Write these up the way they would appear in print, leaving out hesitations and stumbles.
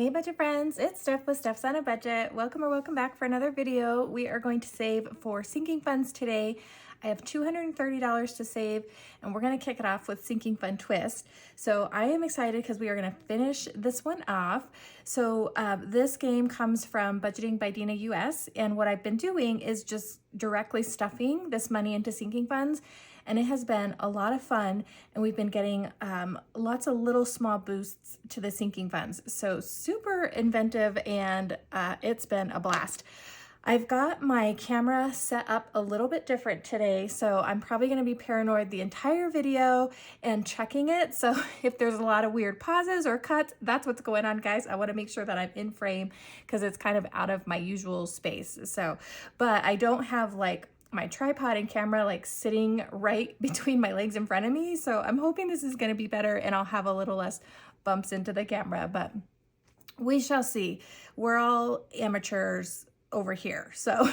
Hey budget friends, it's Steph with Stefsonabudget. Welcome back for another video. We are going to save for sinking funds today. I have $230 to save and we're going to kick it off with sinking fund twist. So I am excited because we are going to finish this one off. So this game comes from Budgeting by Dina US, and what I've been doing is just directly stuffing this money into sinking funds. And it has been a lot of fun, and we've been getting lots of little small boosts to the sinking funds. So super inventive, and it's been a blast. I've got my camera set up a little bit different today, so I'm probably going to be paranoid the entire video and checking it. So if there's a lot of weird pauses or cuts, that's what's going on, guys. I want to make sure that I'm in frame because it's kind of out of my usual space. So, but I don't have like my tripod and camera like sitting right between my legs in front of me. So I'm hoping this is going to be better and I'll have a little less bumps into the camera, but we shall see. We're all amateurs over here. So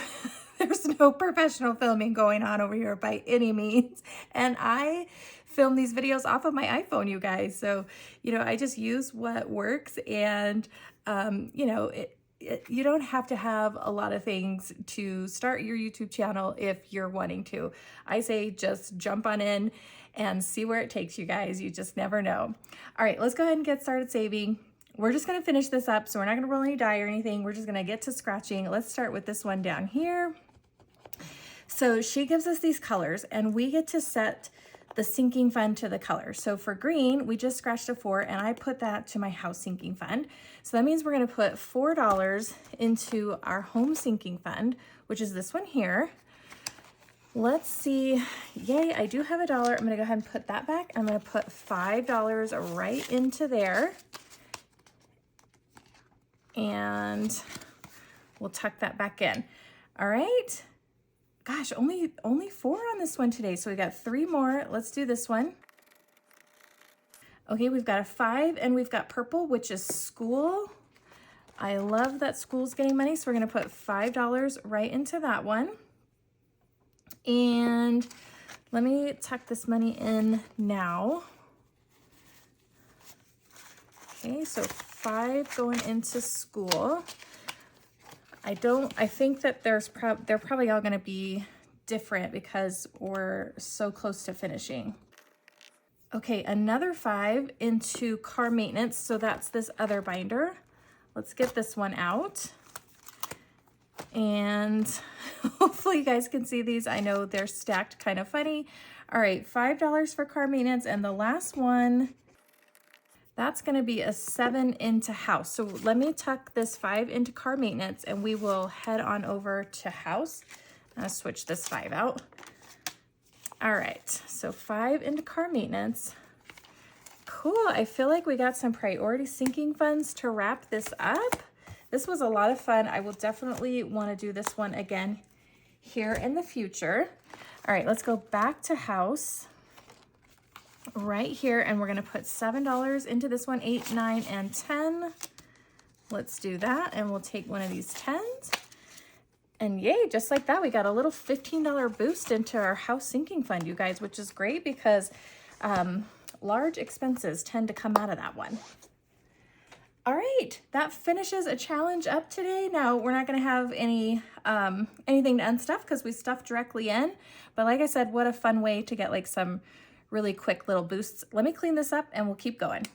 there's no professional filming going on over here by any means. And I film these videos off of my iPhone, you guys. So, I just use what works, and, you don't have to have a lot of things to start your YouTube channel if you're wanting to. I say just jump on in and see where it takes you guys. You just never know. All right, let's go ahead and get started saving. We're just gonna finish this up, so we're not gonna roll any die or anything. We're just gonna get to scratching. Let's start with this one down here. So she gives us these colors, and we get to set the sinking fund to the color. So for green, we just scratched a 4, and I put that to my house sinking fund. So that means we're gonna put $4 into our home sinking fund, which is this one here. Let's see, yay, I do have $1. I'm gonna go ahead and put that back. I'm gonna put $5 right into there. And we'll tuck that back in. All right. Gosh, only 4 on this one today. So we got 3 more. Let's do this one. Okay, we've got a 5, and we've got purple, which is school. I love that school's getting money. So we're gonna put $5 right into that one. And let me tuck this money in now. Okay, so 5 going into school. I think that they're probably all gonna be different because we're so close to finishing. Okay, another 5 into car maintenance. So that's this other binder. Let's get this one out. And hopefully you guys can see these. I know they're stacked kind of funny. All right, $5 for car maintenance. And the last one, that's gonna be a 7 into house. So let me tuck this 5 into car maintenance, and we will head on over to house. I'll switch this 5 out. All right, so 5 into car maintenance. Cool, I feel like we got some priority sinking funds to wrap this up. This was a lot of fun. I will definitely wanna do this one again here in the future. All right, let's go back to house. Right here, and we're gonna put $7 into this one, 8, 9, and 10. Let's do that, and we'll take one of these 10s. And yay, just like that, we got a little $15 boost into our house sinking fund, you guys, which is great because large expenses tend to come out of that one. All right, that finishes a challenge up today. Now, we're not gonna have any anything to unstuff because we stuffed directly in, but like I said, what a fun way to get like some really quick little boosts. Let me clean this up and we'll keep going.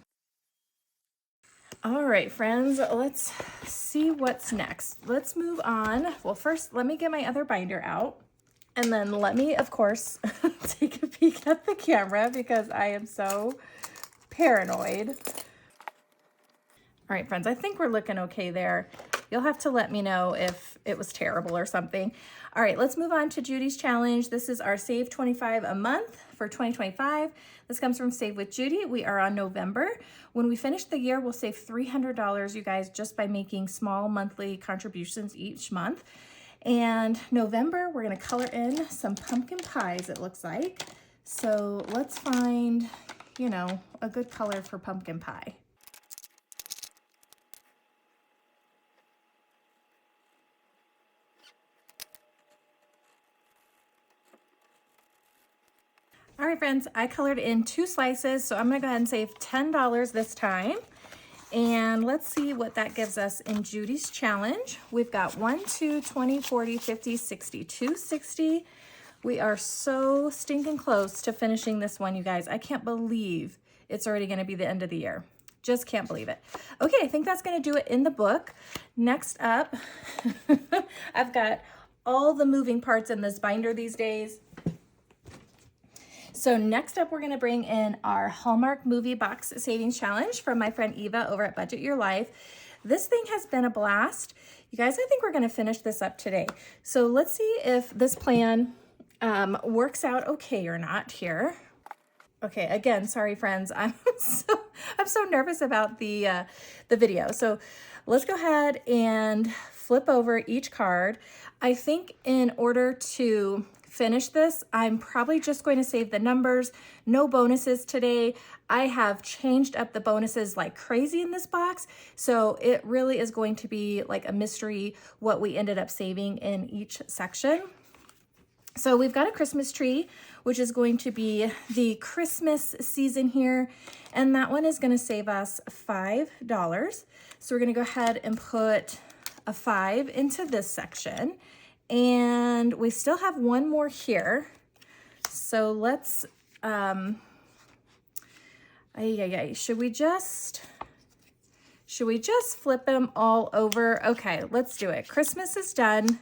All right, friends, let's see what's next. Let's move on. Well, first, let me get my other binder out, and then let me, of course, take a peek at the camera because I am so paranoid. All right, friends, I think we're looking okay there. You'll have to let me know if it was terrible or something. All right, let's move on to Judy's challenge. This is our Save 25 a month for 2025. This comes from Save with Judy. We are on November. When we finish the year, we'll save $300, you guys, just by making small monthly contributions each month. And November, we're gonna color in some pumpkin pies, it looks like. So let's find, a good color for pumpkin pie. All right, friends, I colored in 2 slices, so I'm gonna go ahead and save $10 this time. And let's see what that gives us in Judy's challenge. We've got 1, 2, 20, 40, 50, 60, 260. We are so stinking close to finishing this one, you guys. I can't believe it's already gonna be the end of the year. Just can't believe it. Okay, I think that's gonna do it in the book. Next up, I've got all the moving parts in this binder these days. So next up, we're gonna bring in our Hallmark Movie Box Savings Challenge from my friend Eva over at Budget Your Life. This thing has been a blast. You guys, I think we're gonna finish this up today. So let's see if this plan works out okay or not here. Okay, again, sorry friends, I'm so nervous about the video. So let's go ahead and flip over each card. I think in order to finish this, I'm probably just going to save the numbers. No bonuses today. I have changed up the bonuses like crazy in this box. So it really is going to be like a mystery what we ended up saving in each section. So we've got a Christmas tree, which is going to be the Christmas season here. And that one is going to save us $5. So we're going to go ahead and put a 5 into this section. And we still have one more here. So let's, should we just flip them all over? Okay, let's do it. Christmas is done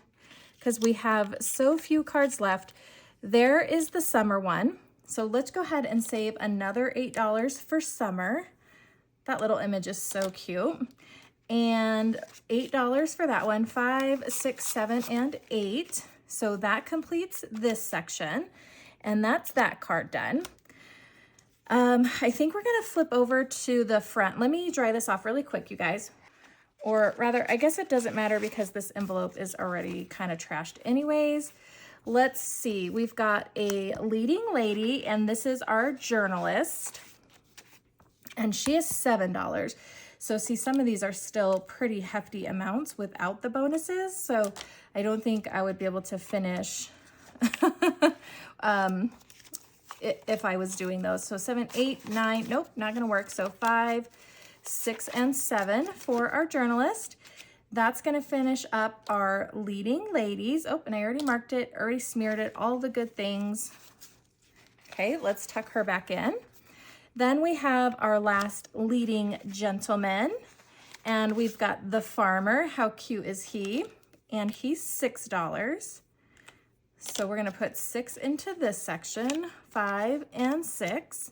because we have so few cards left. There is the summer one. So let's go ahead and save another $8 for summer. That little image is so cute. And $8 for that one, 5, 6, 7, and 8. So that completes this section. And that's that card done. I think we're gonna flip over to the front. Let me dry this off really quick, you guys. Or rather, I guess it doesn't matter because this envelope is already kind of trashed anyways. Let's see, we've got a leading lady, and this is our journalist. And she is $7. So see, some of these are still pretty hefty amounts without the bonuses. So I don't think I would be able to finish if I was doing those. So 7, 8, 9, nope, not gonna work. So 5, 6, and 7 for our journalist. That's gonna finish up our leading ladies. Oh, and I already marked it, already smeared it, all the good things. Okay, let's tuck her back in. Then we have our last leading gentleman, and we've got the farmer. How cute is he? And he's $6. So we're gonna put 6 into this section, 5 and 6.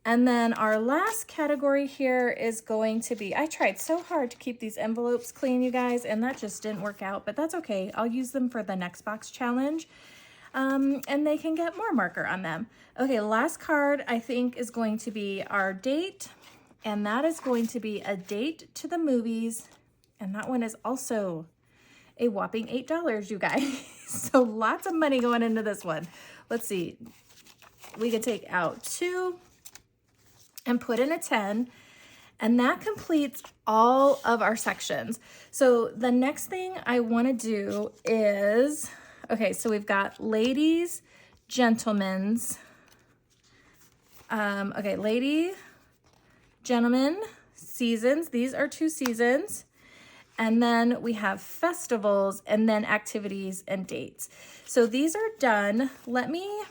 And then our last category here is going to be, I tried so hard to keep these envelopes clean, you guys, and that just didn't work out, but that's okay. I'll use them for the next box challenge. And they can get more marker on them. Okay, last card I think is going to be our date, and that is going to be a date to the movies, and that one is also a whopping $8, you guys. So lots of money going into this one. Let's see, we could take out 2 and put in a 10, and that completes all of our sections. So the next thing I want to do is, okay, so we've got ladies, gentlemen's, okay, lady, gentlemen, seasons. These are 2 seasons. And then we have festivals and then activities and dates. So these are done. Let me,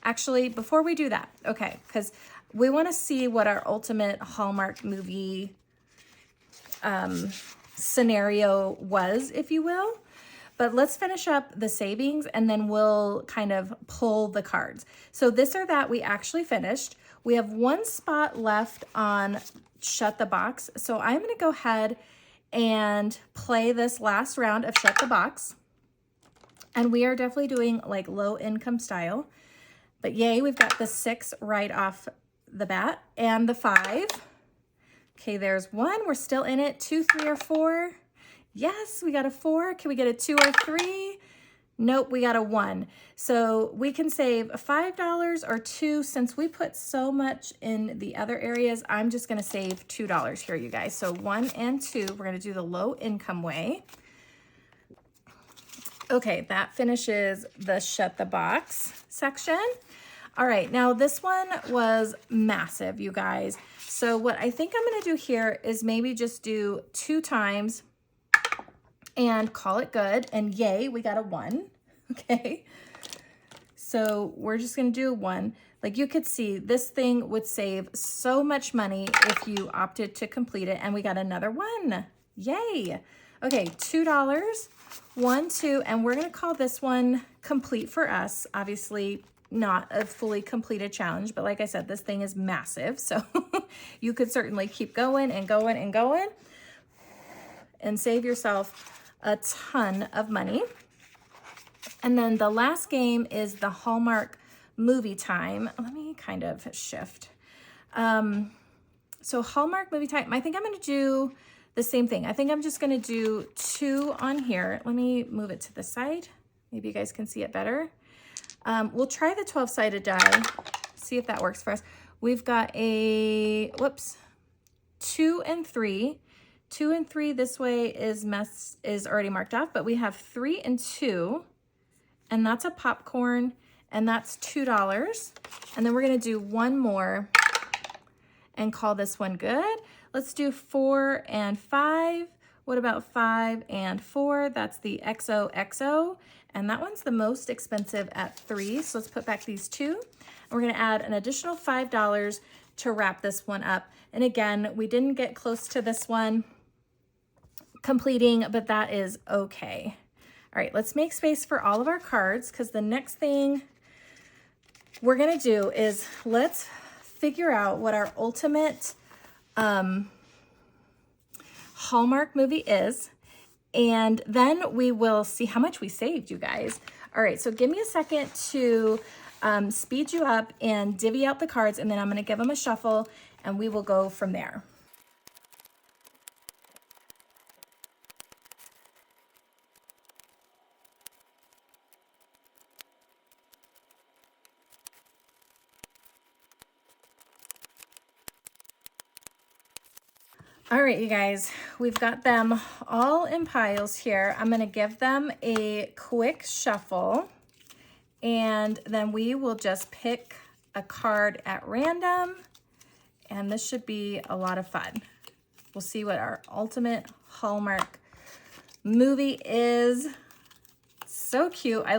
actually, before we do that, okay, because we want to see what our ultimate Hallmark movie scenario was, if you will. But let's finish up the savings and then we'll kind of pull the cards. So this or that we actually finished. We have 1 spot left on Shut the Box. So I'm going to go ahead and play this last round of Shut the Box. And we are definitely doing like low income style. But yay, we've got the 6 right off the bat and the 5. Okay, there's 1. We're still in it. 2, 3, or 4. Yes, we got a 4. Can we get a 2 or 3? Nope, we got a 1. So we can save $5 or 2. Since we put so much in the other areas, I'm just gonna save $2 here, you guys. So 1 and 2, we're gonna do the low income way. Okay, that finishes the Shut the Box section. All right, now this one was massive, you guys. So what I think I'm gonna do here is maybe just do 2 times and call it good. And yay, we got a 1, okay? So we're just gonna do a 1. Like you could see, this thing would save so much money if you opted to complete it. And we got another 1, yay. Okay, $2, 1, 2, and we're gonna call this one complete for us. Obviously not a fully completed challenge, but like I said, this thing is massive. So you could certainly keep going and going and going and save yourself a ton of money. And then the last game is the Hallmark movie time. Let me kind of shift. So Hallmark movie time, I think I'm gonna do the same thing. I think I'm just gonna do 2 on here. Let me move it to the side. Maybe you guys can see it better. We'll try the 12-sided die, see if that works for us. We've got a, whoops, 2 and 3. 2 and 3 this way is already marked off, but we have 3 and 2, and that's a popcorn, and that's $2. And then we're gonna do 1 more and call this one good. Let's do 4 and 5. What about 5 and 4? That's the XOXO. And that one's the most expensive at 3. So let's put back these 2. And we're gonna add an additional $5 to wrap this one up. And again, we didn't get close to this one completing, but that is okay. All right, let's make space for all of our cards, because the next thing we're gonna do is let's figure out what our ultimate Hallmark movie is, and then we will see how much we saved, you guys. All right, so give me a second to speed you up and divvy out the cards, and then I'm gonna give them a shuffle and we will go from there. All right, you guys, we've got them all in piles here. I'm gonna give them a quick shuffle, and then we will just pick a card at random, and this should be a lot of fun. We'll see what our ultimate Hallmark movie is. So cute. I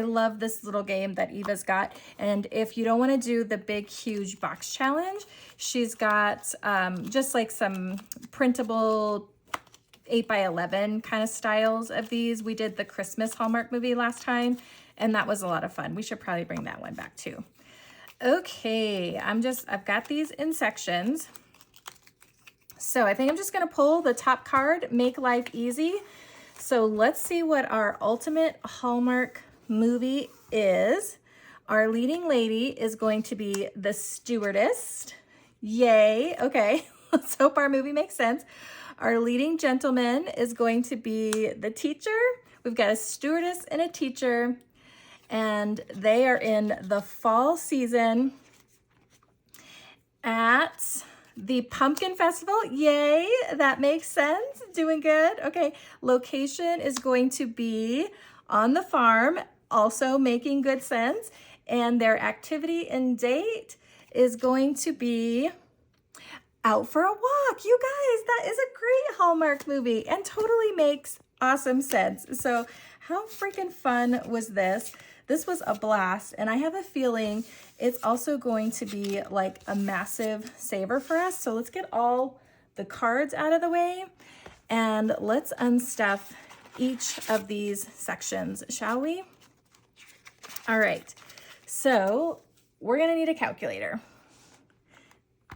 love this little game that Eva's got. And if you don't want to do the big, huge box challenge, she's got just like some printable 8x11 kind of styles of these. We did the Christmas Hallmark movie last time, and that was a lot of fun. We should probably bring that one back too. Okay, I've got these in sections. So I think I'm just gonna pull the top card, make life easy. So let's see what our ultimate Hallmark movie is. Our leading lady is going to be the stewardess. Yay, okay, let's hope our movie makes sense. Our leading gentleman is going to be the teacher. We've got a stewardess and a teacher, and they are in the fall season at the Pumpkin Festival. Yay, that makes sense, doing good. Okay, location is going to be on the farm, also making good sense. And their activity and date is going to be out for a walk. You guys, that is a great Hallmark movie and totally makes awesome sense. So how freaking fun was this? This was a blast, and I have a feeling it's also going to be like a massive saver for us. So let's get all the cards out of the way and let's unstuff each of these sections, shall we? All right, so we're gonna need a calculator.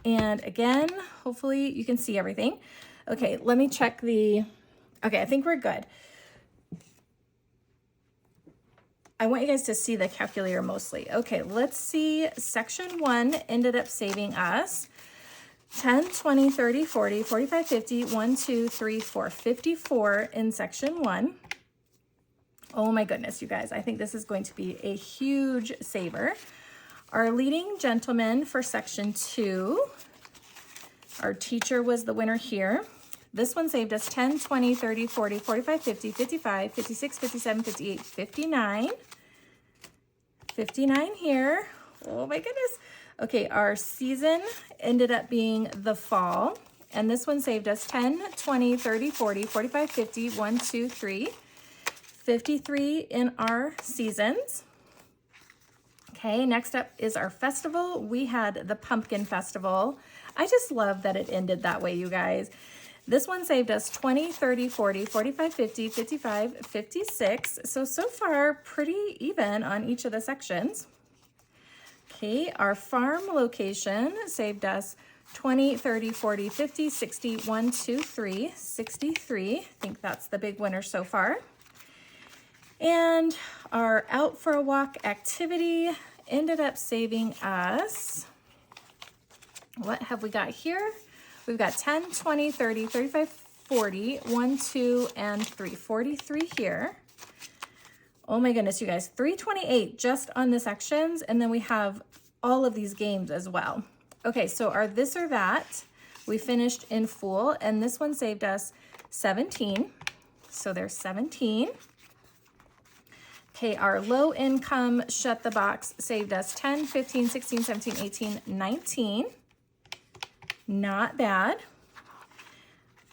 And again, hopefully you can see everything. Okay, let me check okay, I think we're good. I want you guys to see the calculator mostly. Okay, let's see. Section 1 ended up saving us 10, 20, 30, 40, 45, 50, 1, 2, 3, 4, 54 in section 1. Oh my goodness, you guys. I think this is going to be a huge saver. Our leading gentleman for section 2, our teacher was the winner here. This one saved us 10, 20, 30, 40, 45, 50, 55, 56, 57, 58, 59, $59 here. Oh my goodness. Okay, our season ended up being the fall, and this one saved us 10, 20, 30, 40, 45, 50, 1, 2, 3, 53 in our seasons. Okay, next up is our festival. We had the pumpkin festival. I just love that it ended that way, you guys. This one saved us 20, 30, 40, 45, 50, 55, 56. So far, pretty even on each of the sections. Okay, our farm location saved us 20, 30, 40, 50, 60, 1, 2, 3, 63. I think that's the big winner so far. And our out for a walk activity ended up saving us, what have we got here? We've got 10, 20, 30, 35, 40, 1, 2, and 3, 43 here. Oh my goodness, you guys, 328 just on the sections, and then we have all of these games as well. Okay, so our this or that, we finished in full, and this one saved us 17. So there's 17. Okay, our low income shut the box saved us 10, 15, 16, 17, 18, 19. Not bad.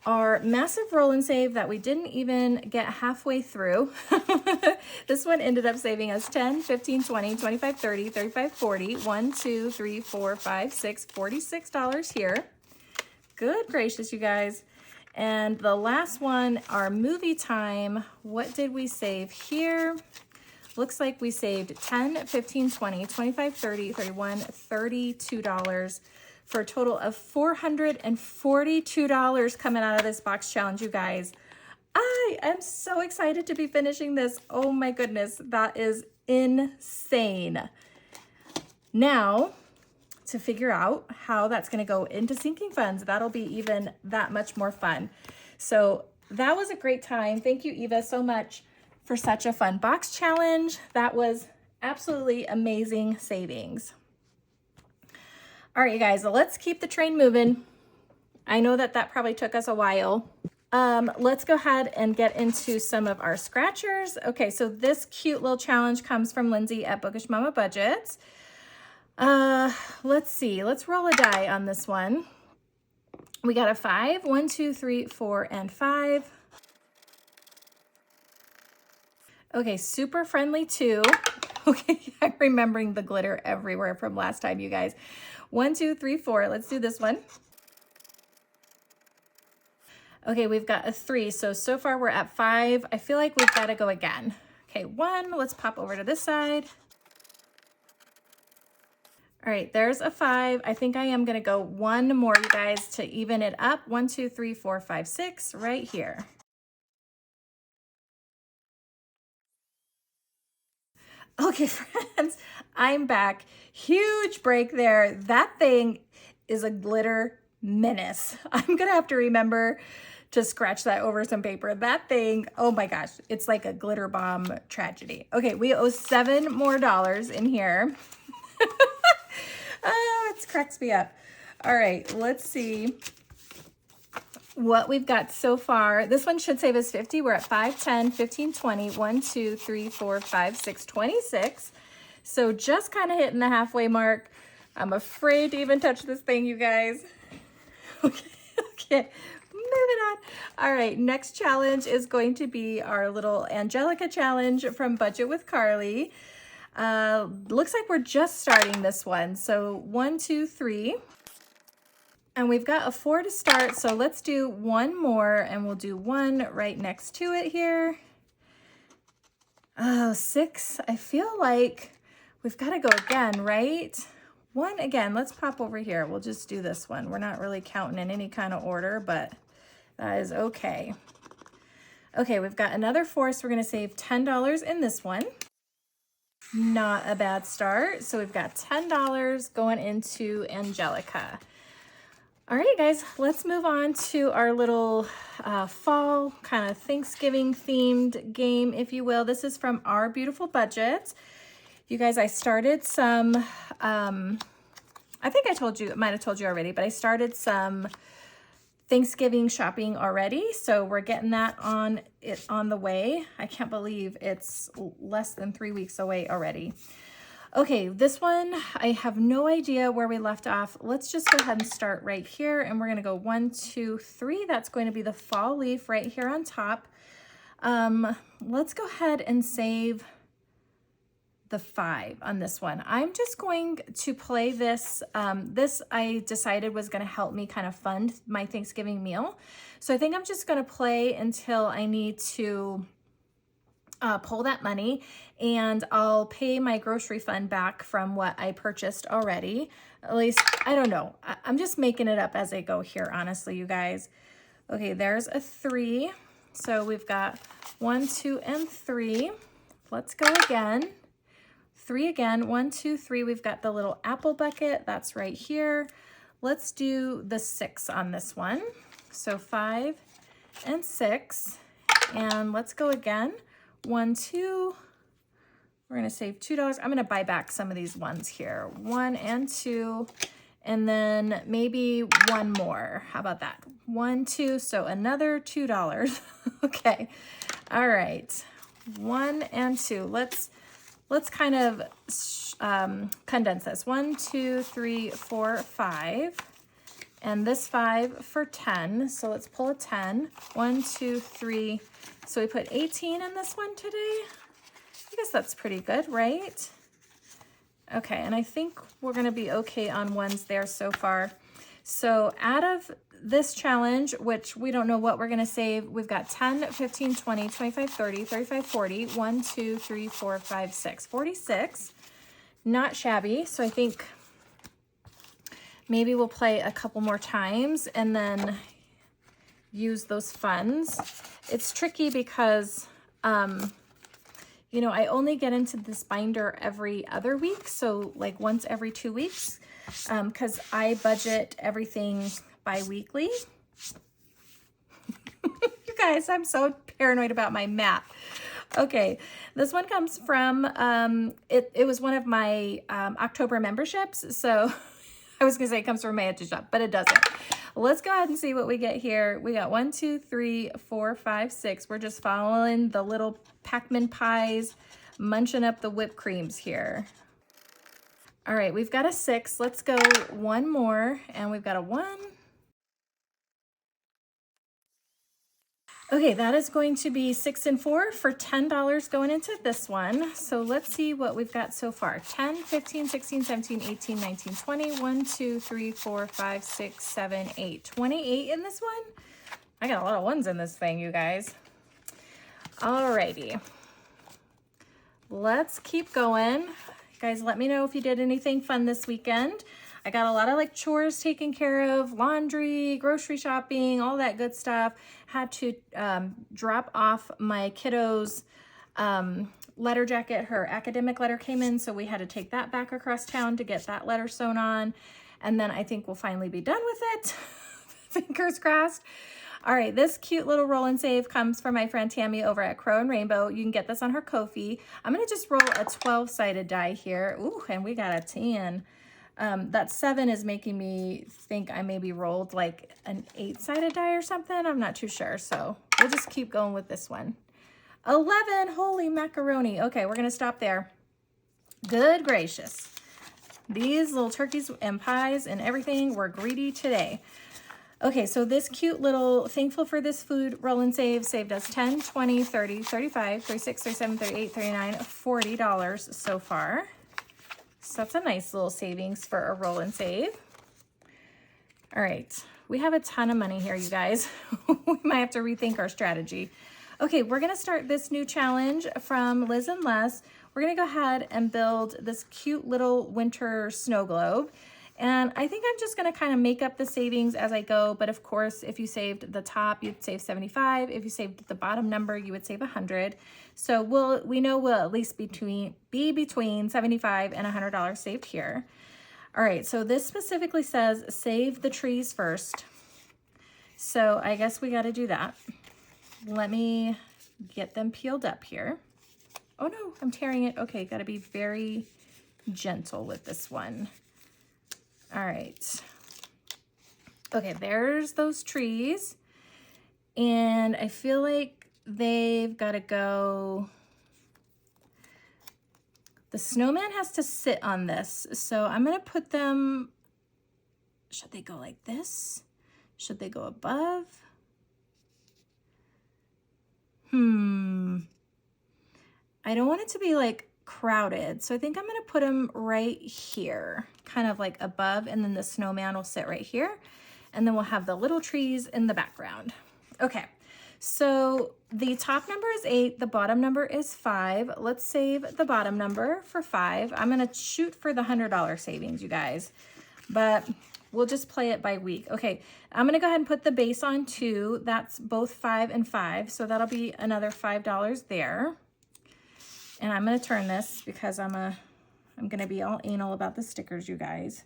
Our massive roll and save that we didn't even get halfway through. This one ended up saving us 10, 15, 20, 25, 30, 35, 40, 1, 2, 3, 4, 5, 6, $46 here. Good gracious, you guys. And the last one, our movie time, what did we save here? Looks like we saved 10, 15, 20, 25, 30, 31, $32 for a total of $442 coming out of this box challenge, you guys. I am so excited to be finishing this. Oh my goodness, that is insane. Now, to figure out how that's gonna go into sinking funds, that'll be even that much more fun. So that was a great time. Thank you, Eva, so much for such a fun box challenge. That was absolutely amazing savings. All right, you guys, let's keep the train moving. I know that probably took us a while. Let's go ahead and get into some of our scratchers. Okay, so this cute little challenge comes from Lindsay at Bookish Mama Budgets. Let's see, let's roll a die on this one. We got a 5, 1, 2, 3, 4, and 5. Okay, super friendly 2. Okay, I'm remembering the glitter everywhere from last time, you guys. 1, 2, 3, 4. Let's do this one. Okay, we've got a 3. So far we're at 5. I feel like we've got to go again. Okay, 1. Let's pop over to this side. All right, there's a 5. I think I am going to go 1 more, you guys, to even it up. 1, 2, 3, 4, 5, 6, right here. Okay, friends, I'm back. Huge break there. That thing is a glitter menace. I'm gonna have to remember to scratch that over some paper. That thing, oh my gosh, it's like a glitter bomb tragedy. Okay, we owe $7 more in here. Oh, it cracks me up. All right, let's see what we've got so far. This one should save us 50. We're at 5, 10, 15, 20, 1, 2, 3, 4, 5, 6, 26. So just kind of hitting the halfway mark. I'm afraid to even touch this thing, you guys. Okay, moving on. All right, next challenge is going to be our little Angelica challenge from Budget with Carly. Looks like we're just starting this one. So 1, 2, 3. And we've got a 4 to start, so let's do 1 more, and we'll do 1 right next to it here. Oh, 6. I feel like we've got to go again, right? 1 again. Let's pop over here. We'll just do this one. We're not really counting in any kind of order, but that is okay. Okay, we've got another 4, so we're going to save $10 in this one. Not a bad start. So we've got $10 going into Angelica. All right, guys, let's move on to our little fall kind of Thanksgiving themed game, if you will. This is from Our Beautiful Budget. You guys, I started some, I think I might have told you already, but I started some Thanksgiving shopping already. So we're getting that on the way. I can't believe it's less than 3 weeks away already. Okay, this one, I have no idea where we left off. Let's just go ahead and start right here, and we're gonna go 1, 2, 3. That's going to be the fall leaf right here on top. Let's go ahead and save the 5 on this one. I'm just going to play this. This I decided was gonna help me kind of fund my Thanksgiving meal. So I think I'm just gonna play until I need to pull that money, and I'll pay my grocery fund back from what I purchased already. At least, I don't know. I'm just making it up as I go here, honestly, you guys. Okay, there's a 3. So we've got 1, 2, and 3. Let's go again. 3 again, 1, 2, 3. We've got the little apple bucket. That's right here. Let's do the 6 on this one. So 5 and 6. And let's go again. 1, 2. We're gonna save $2. I'm gonna buy back some of these ones here. 1 and 2, and then maybe one more. How about that? 1, 2, so another $2. Okay, all right. 1 and 2. Let's kind of condense this. 1, 2, 3, 4, 5. And this 5 for 10. So let's pull a 10. 1, 2, 3. So we put 18 in this one today. I guess that's pretty good, right? Okay, and I think we're gonna be okay on ones there so far. So out of this challenge, which we don't know what we're gonna save, we've got 10, 15, 20, 25, 30, 35, 40, 1, 2, 3, 4, 5, 6, 46. Not shabby. So I think maybe we'll play a couple more times and then use those funds. It's tricky because, you know, I only get into this binder every other week. So like once every 2 weeks, because I budget everything bi-weekly. You guys, I'm so paranoid about my math. Okay, this one comes from, it was one of my October memberships. So I was gonna say it comes from my Etsy shop, but it doesn't. Let's go ahead and see what we get here. We got 1, 2, 3, 4, 5, 6. We're just following the little Pac-Man pies, munching up the whipped creams here. All right, we've got a 6. Let's go one more, and we've got a 1. Okay, that is going to be 6 and 4 for $10 going into this one. So let's see what we've got so far. 10, 15, 16, 17, 18, 19, 20. 1, 2, 3, 4, 5, 6, 7, 8. 28 in this one? I got a lot of ones in this thing, you guys. Alrighty. Let's keep going. You guys, let me know if you did anything fun this weekend. I got a lot of like chores taken care of, laundry, grocery shopping, all that good stuff. Had to drop off my kiddo's letter jacket. Her academic letter came in, so we had to take that back across town to get that letter sewn on. And then I think we'll finally be done with it. Fingers crossed. All right, this cute little roll and save comes from my friend Tammy over at Crow and Rainbow. You can get this on her Ko-fi. I'm gonna just roll a 12-sided die here. Ooh, and we got a 10. That 7 is making me think I maybe rolled like an 8-sided die or something. I'm not too sure. So we'll just keep going with this one. 11, holy macaroni. Okay, we're gonna stop there. Good gracious. These little turkeys and pies and everything were greedy today. Okay, so this cute little thankful for this food roll and save saved us 10, 20, 30, 35, 36, 37, 38, 39, $40 so far. So that's a nice little savings for a roll and save. All right, we have a ton of money here, you guys. We might have to rethink our strategy. Okay, we're gonna start this new challenge from Liz and Les. We're gonna go ahead and build this cute little winter snow globe. And I think I'm just gonna kind of make up the savings as I go. But of course, if you saved the top, you'd save 75. If you saved the bottom number, you would save 100. So we know we'll at least be between 75 and $100 saved here. All right, so this specifically says save the trees first. So I guess we gotta do that. Let me get them peeled up here. Oh no, I'm tearing it. Okay, gotta be very gentle with this one. All right. Okay, there's those trees. And I feel like they've got to go The snowman has to sit on this. So I'm gonna put them, should they go like this? Should they go above? I don't want it to be like crowded. So I think I'm gonna put them right here, kind of like above, and then the snowman will sit right here. And then we'll have the little trees in the background. Okay, so the top number is 8, the bottom number is 5. Let's save the bottom number for 5. I'm gonna shoot for the $100 savings, you guys, but we'll just play it by week. Okay, I'm gonna go ahead and put the base on 2. That's both 5 and 5, so that'll be another $5 there. And I'm gonna turn this because I'm gonna be all anal about the stickers, you guys.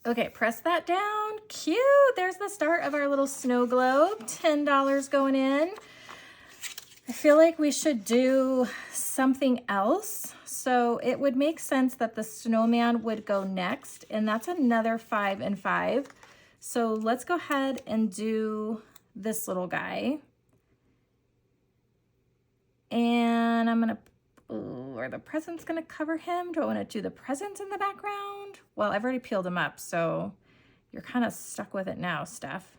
Okay, press that down. Cute. There's the start of our little snow globe. $10 going in. I feel like we should do something else. So it would make sense that the snowman would go next, and that's another 5 and 5. So let's go ahead and do this little guy. And I'm gonna, are the presents gonna cover him? Do I wanna do the presents in the background? Well, I've already peeled them up, so you're kind of stuck with it now, Steph.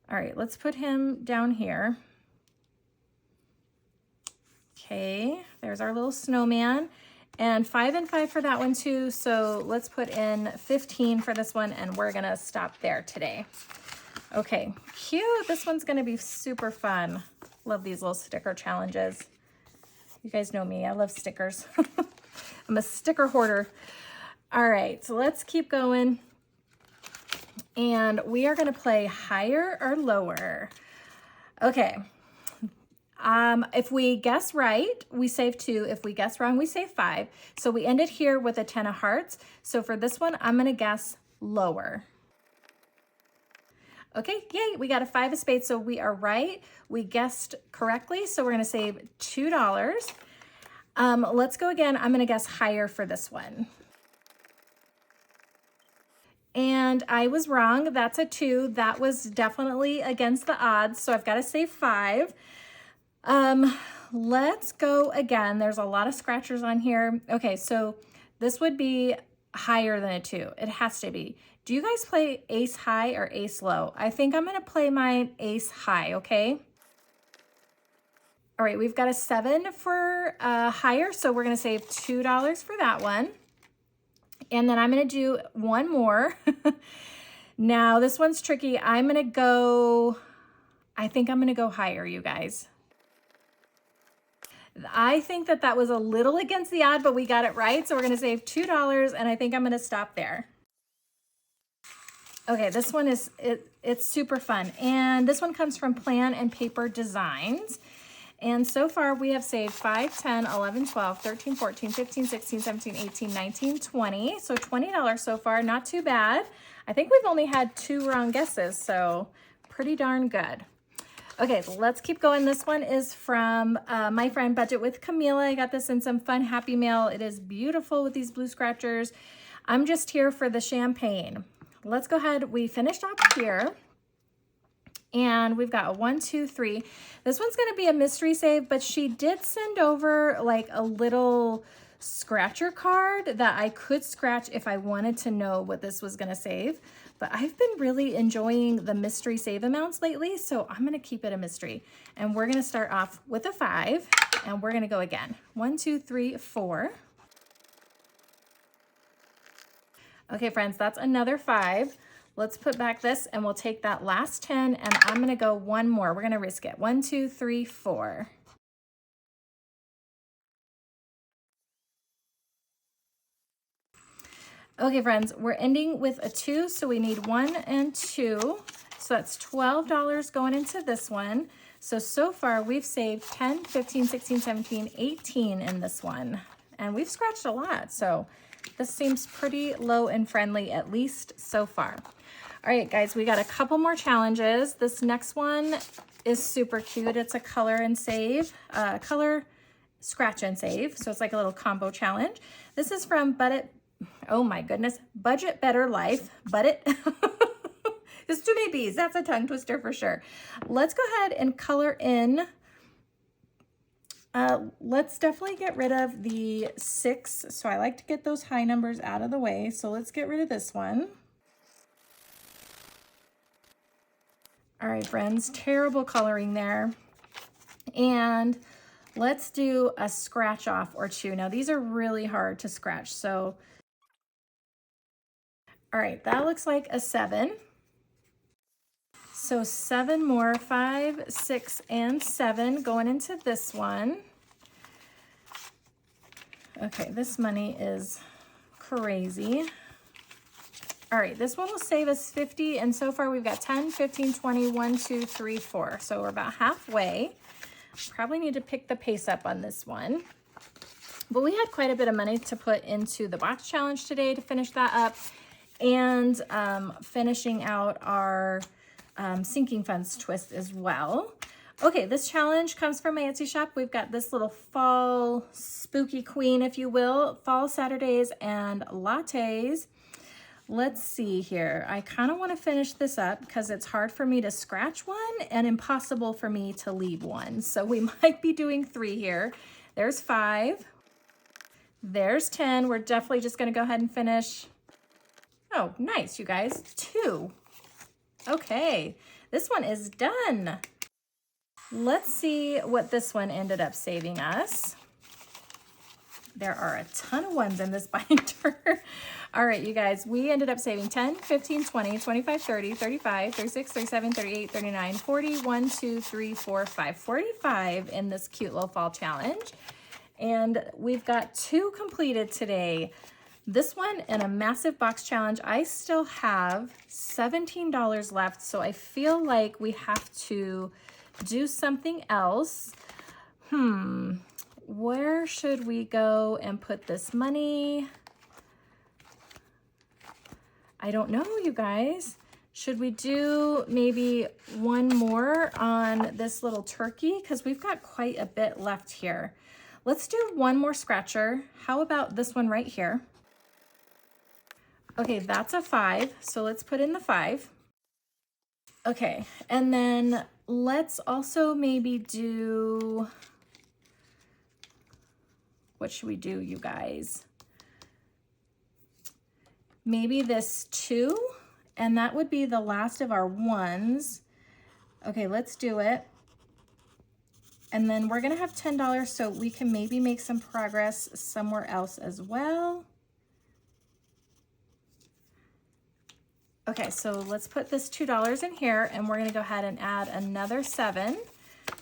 All right, let's put him down here. Okay, there's our little snowman, and 5 and 5 for that one too. So let's put in 15 for this one, and we're gonna stop there today. Okay, cute. This one's gonna be super fun. Love these little sticker challenges. You guys know me, I love stickers. I'm a sticker hoarder. All right, so let's keep going. And we are gonna play higher or lower. Okay. If we guess right, we save 2. If we guess wrong, we save 5. So we ended here with a 10 of hearts. So for this one, I'm gonna guess lower. Okay, yay, we got a 5 of spades, so we are right. We guessed correctly, so we're gonna save $2. Let's go again. I'm gonna guess higher for this one. And I was wrong, that's a 2. That was definitely against the odds, so I've gotta save 5. Let's go again. There's a lot of scratchers on here. Okay, so this would be higher than a 2. It has to be. Do you guys play ace high or ace low? I think I'm gonna play my ace high, okay? All right, we've got a 7 for higher, so we're gonna save $2 for that one. And then I'm gonna do one more. Now, this one's tricky. I think I'm gonna go higher, you guys. I think that was a little against the odd, but we got it right. So we're gonna save $2, and I think I'm gonna stop there. Okay, this one is, it's super fun. And this one comes from Plan and Paper Designs. And so far we have saved 5, 10, 11, 12, 13, 14, 15, 16, 17, 18, 19, 20. So $20 so far, not too bad. I think we've only had 2 wrong guesses, so pretty darn good. Okay, let's keep going. This one is from my friend Budget with Camila. I got this in some fun Happy Mail. It is beautiful with these blue scratchers. I'm just here for the champagne. Let's go ahead. We finished off here. And we've got a 1, 2, 3. This one's gonna be a mystery save, but she did send over like a little scratcher card that I could scratch if I wanted to know what this was gonna save. But I've been really enjoying the mystery save amounts lately, so I'm gonna keep it a mystery. And we're gonna start off with a 5, and we're gonna go again. 1, 2, 3, 4. Okay, friends, that's another 5. Let's put back this, and we'll take that last 10, and I'm gonna go one more. We're gonna risk it. 1, 2, 3, 4. Okay, friends, we're ending with a 2, so we need 1 and 2. So that's $12 going into this one. So far we've saved 10, 15, 16, 17, 18 in this one. And we've scratched a lot, so this seems pretty low and friendly, at least so far. All right, guys, we got a couple more challenges. This next one is super cute. It's a color and save, color, scratch and save. So it's like a little combo challenge. This is from Oh my goodness, budget better life, but it, there's too many B's. That's a tongue twister for sure. Let's go ahead and color in. Let's definitely get rid of the 6. So I like to get those high numbers out of the way. So let's get rid of this one. All right, friends, terrible coloring there. And let's do a scratch off or 2. Now these are really hard to scratch. So, all right, that looks like a 7. So 7 more, 5, 6, and 7 going into this one. Okay, this money is crazy. All right, this one will save us 50, and so far we've got 10, 15, 20, 1, 2, 3, 4. So we're about halfway. Probably need to pick the pace up on this one. But we had quite a bit of money to put into the box challenge today to finish that up, and finishing out our sinking funds twist as well. Okay, this challenge comes from my Etsy shop. We've got this little fall spooky queen, if you will, fall Saturdays and lattes. Let's see here. I kind of want to finish this up because it's hard for me to scratch one and impossible for me to leave one. So we might be doing 3 here. There's 5. There's 10. We're definitely just going to go ahead and finish. Oh, nice, you guys. 2. Okay, this one is done. Let's see what this one ended up saving us. There are a ton of ones in this binder. All right, you guys, we ended up saving 10, 15, 20, 25, 30, 35, 36, 37, 38, 39, 40, 1, 2, 3, 4, 5, 45 in this cute little fall challenge. And we've got 2 completed today. This one and a massive box challenge. I still have $17 left, so I feel like we have to do something else. Where should we go and put this money? I don't know, you guys. Should we do maybe one more on this little turkey? Because we've got quite a bit left here. Let's do one more scratcher. How about this one right here? Okay, that's a 5, so let's put in the 5. Okay, and then let's also maybe do, what should we do, you guys? Maybe this 2, and that would be the last of our 1s. Okay, let's do it. And then we're gonna have $10, so we can maybe make some progress somewhere else as well. Okay, so let's put this $2 in here, and we're gonna go ahead and add another 7.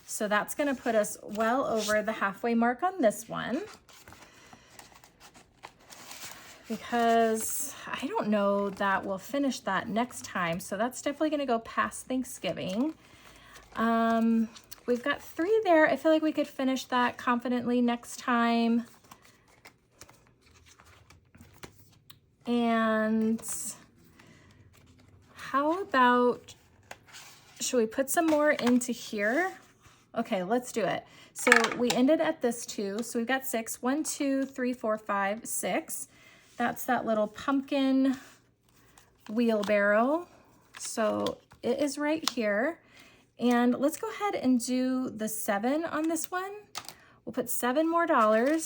So that's gonna put us well over the halfway mark on this one. Because I don't know that we'll finish that next time. So that's definitely gonna go past Thanksgiving. We've got 3 there. I feel like we could finish that confidently next time. And how about, should we put some more into here? Okay, let's do it. So we ended at this 2. So we've got 6. 1, 2, 3, 4, 5, 6. That's that little pumpkin wheelbarrow. So it is right here. And let's go ahead and do the 7 on this one. We'll put $7 more.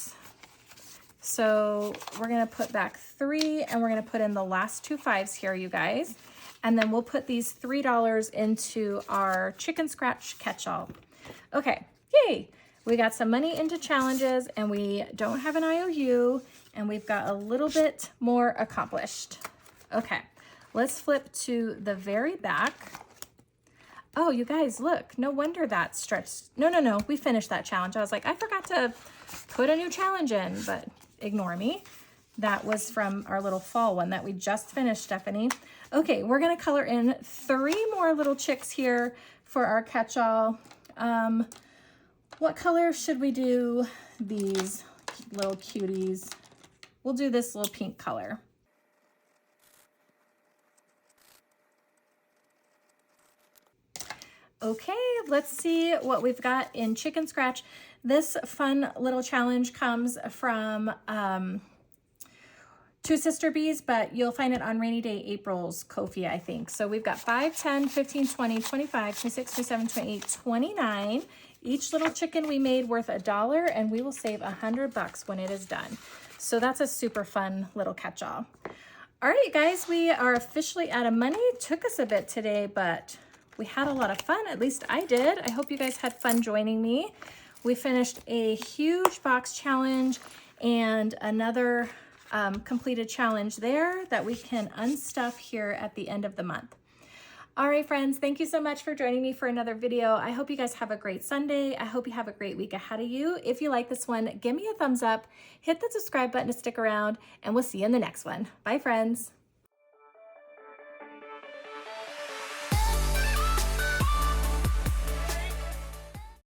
So we're gonna put back 3, and we're gonna put in the last 2 5s here, you guys. And then we'll put these $3 into our chicken scratch catch-all. Okay, yay. We got some money into challenges, and we don't have an IOU, and we've got a little bit more accomplished. Okay, let's flip to the very back. Oh, you guys, look, no wonder that stretched. No, we finished that challenge. I was like, I forgot to put a new challenge in, but ignore me. That was from our little fall one that we just finished, Stephanie. Okay, we're gonna color in 3 more little chicks here for our catch-all. What color should we do these little cuties? We'll do this little pink color. Okay, let's see what we've got in chicken scratch. This fun little challenge comes from Two Sister Bees, but you'll find it on Rainy Day April's Ko-fi, I think. So we've got 5, 10, 15, 20, 25, 26, 27, 28, 29. Each little chicken we made worth $1, and we will save $100 when it is done. So that's a super fun little catch-all. All right, guys, we are officially out of money. It took us a bit today, but we had a lot of fun. At least I did. I hope you guys had fun joining me. We finished a huge box challenge and another completed challenge there that we can unstuff here at the end of the month. All right, friends, thank you so much for joining me for another video. I hope you guys have a great Sunday. I hope you have a great week ahead of you. If you like this one, give me a thumbs up, hit the subscribe button to stick around, and we'll see you in the next one. Bye, friends.